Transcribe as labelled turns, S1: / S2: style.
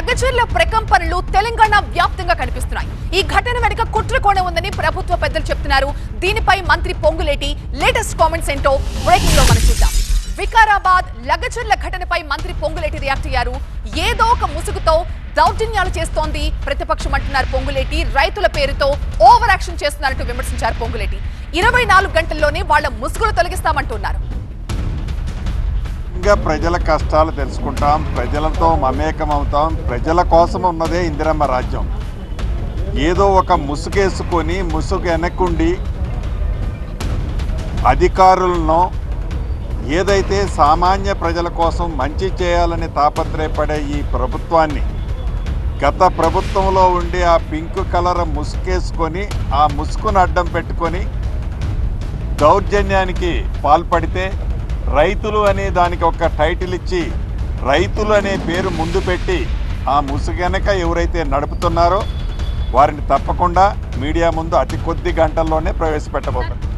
S1: లగచర్ల ప్రకంపనలు తెలంగాణ వ్యాప్తంగా కనిపిస్తున్నాయి. ఈ ఘటన వెనుక కుట్ర కోణం ఉందని ప్రభుత్వ పెద్దలు చెప్తున్నారు. దీనిపై మంత్రి పొంగులేటి లేటెస్ట్ కామెంట్స్ ఏంటో బ్రేకింగ్ లో మనం చూద్దాం. వికారాబాద్ లగచర్ల ఘటనపై మంత్రి పొంగులేటి రియాక్ట్ అయ్యారు. ఏదో ఒక ముసుగుతో దౌర్జన్యాలు చేస్తోంది ప్రతిపక్షం అంటున్నారు పొంగులేటి. రైతుల పేరుతో ఓవర్ యాక్షన్ చేస్తున్నారంటూ విమర్శించారు పొంగులేటి. 24 గంటల్లోనే వాళ్ళ ముసుగులు తొలగిస్తామంటున్నారు.
S2: ప్రజల కష్టాలు తెలుసుకుంటాం, ప్రజలతో మమేకమవుతాం. ప్రజల కోసం ఉన్నదే ఇందిరమ్మ రాజ్యం. ఏదో ఒక ముసుగేసుకొని ముసుగు వెనక్కుండి అధికారులను ఏదైతే సామాన్య ప్రజల కోసం మంచి చేయాలని తాపత్రయపడే ఈ ప్రభుత్వాన్ని గత ప్రభుత్వంలో ఉండి ఆ పింక్ కలర్ ముసుగేసుకొని ఆ ముసుగును అడ్డం పెట్టుకొని దౌర్జన్యానికి పాల్పడితే రైతులు అనే దానికి ఒక టైటిల్ ఇచ్చి రైతులు అనే పేరు ముందు పెట్టి ఆ ముసుగెనక ఎవరైతే నడుపుతున్నారో వారిని తప్పకుండా మీడియా ముందు అతి కొద్ది గంటల్లోనే ప్రవేశపెట్టబోతున్నారు.